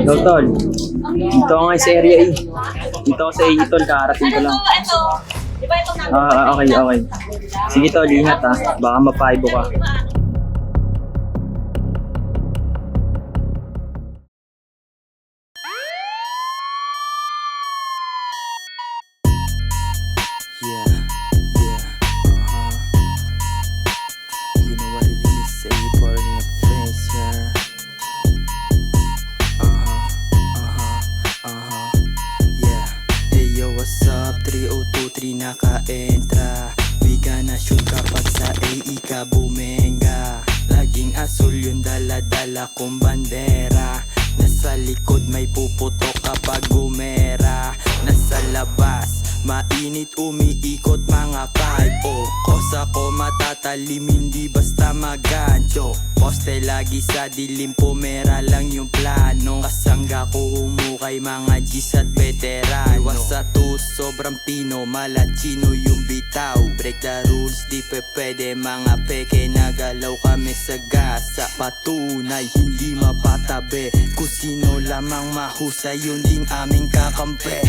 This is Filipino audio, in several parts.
Yo, tol. Dito ako nga sa area A. Dito ako sa A, tol. Kakarating ko lang. Okay. Sige, tol. Ingat ha. Baka mapaibo ka. Yeah, you know what it is, say it for in your face, yeah. Yeah. Hey yo, what's up? 3023 naka-entra. We gonna shoot kapag sa AE ka bumenga. Laging asul yung dala-dala kong bandera. Nasa likod may puputok kapag gumera. Nasa labas mainit umiikot mga 5-0. Kosa ko matatalim hindi basta magancho. Poste lagi sa dilim pumera lang yung plano. Kasangga ko humukay mga G's at veterano. Iwas sa tus sobrang pino malachino yung bitaw. Break the rules di pwede mga peke. Nagalaw kami sa gasa. Patunay hindi mapatabi. Kung sino lamang mahusay yun ding aming kakampi.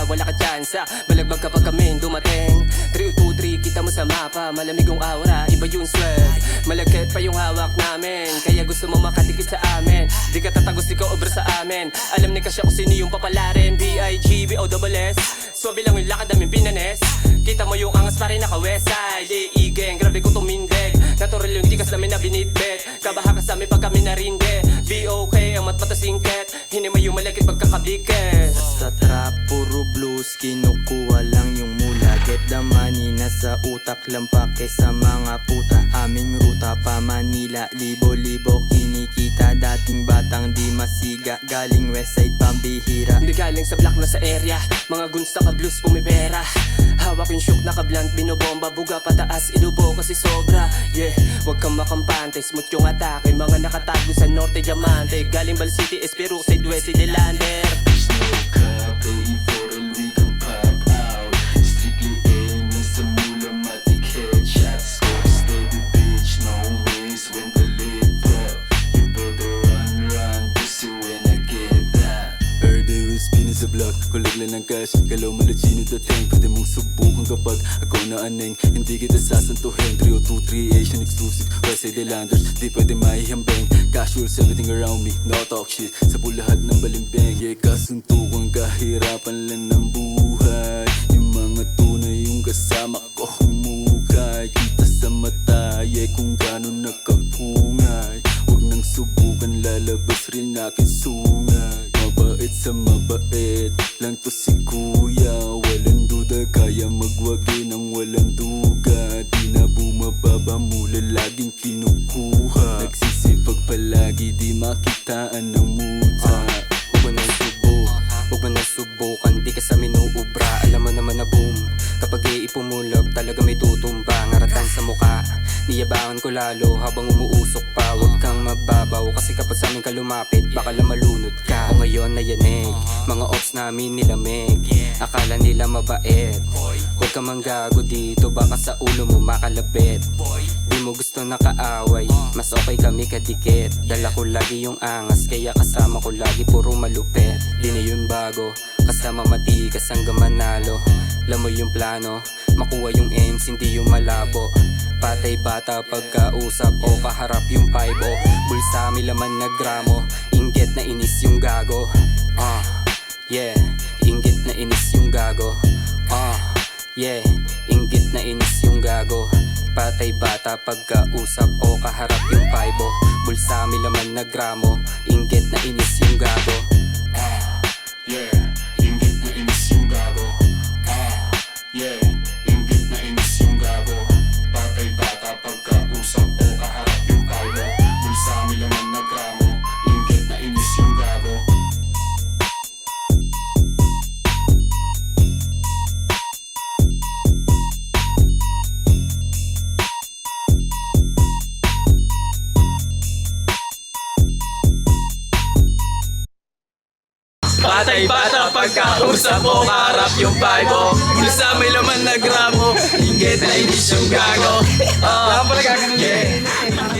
Wala ka tsansa, balagbag kapag kami dumating 3023, kita mo sa mapa, malamig yung aura, iba yung swag. Malagkit pa yung hawak namin, kaya gusto mo makatikit sa amin. Di ka tatagos, di ka obra sa amin. Alam ni Kasya kung sino yung papalarin. B-I-G-B-O-S-S, swabe lang yung lakad namin pinanes. Kita mo yung angas pa rin naka-westside. Iigeng, grabe ko tumindig. Natural yung tikas namin na binitbit. Kabaha ka sa amin pag kami narinde. B-O-K, ang matmata singket. Hinima yung malagkit pagkakabikit. Sa trap, puro blues, kinukuha lang yung mula. Get the money, nasa utak lang pake sa mga puta. Aming ruta pa Manila, libo-libo kinikita. Dating batang di masiga, galing westside pambihira. Hindi galing sa block na sa area, mga guns naka-blues pumibera. Hawak yung shook naka-blunt, binobomba, buga pataas, inubo kasi sobra. Yeah, wag kang makampante, smooth yung atake. Mga nakatago sa norte, diamante. Galing Bal City, Espero, Side West, Delander. Sa block, kulag lang ng cash. Galaw malachino dating, pwede mong subukan kapag ako na aneng. Hindi kita sasantuhin. 3023 Asian exclusive, Westside Delanders. Di pwede mahihambeng. Casuals, everything around me, no talk shit. Sa bulahat ng balimbeng. Yeah, kasuntukan, kahirapan lang ng buhay. Yung mga tunay yung kasama ko humukay. Kita sa mata, yeah, kung gano'n nakapungay. Huwag nang subukan, lalabas rin aking sungay. Mabait sa mabait lang to si kuya. Walang duda, kaya magwagi ng walang duga. Di na bumababa mula, laging kinukuha. Nagsisipag palagi, di makitaan ng muta. Huwag mo nang subukan, di ka sa minuubra. Alam mo naman na boom, kapag iipumulog talaga may tutumba. Ngaratan sa muka, niyabangan ko lalo habang umuusok pa. Huwag kang mababaw, kasi kapag sa amin ka lumapit, baka lang malunod ka. O ngayon na yanig, mga ops namin nilamig. Akala nila mabait, huwag kang manggago dito, baka sa ulo mo makalabit. Di mo gusto nakaaway, mas okay kami kadikit. Dala ko lagi yung angas, kaya kasama ko lagi puro malupit. Di na yun bago, kasama matikas hanggang manalo. Alam mo yung plano, makuha yung aims, hindi yung malabo. Patay bata pagkausap o kaharap yung 5-0. Bulsa may laman na gramo, inggit na inis yung gago. Yeah, inggit na inis yung gago. Yeah, inggit na inis yung gago. Patay bata pagkausap o kaharap yung 5-0. Bulsa may laman na gramo, inggit na inis yung gago. Yeah, inggit na inis yung gago. Yeah, inggit na inis yung gago. Patay bata pagkausap o kaharap yung kalbo. Bulsa may laman na gramo, inggit na inis yung gago. Batay bata pagkausap mo, kaharap yung vibe mo. Bulsa may laman na gramo, inggit na inis yung gago. Yeah.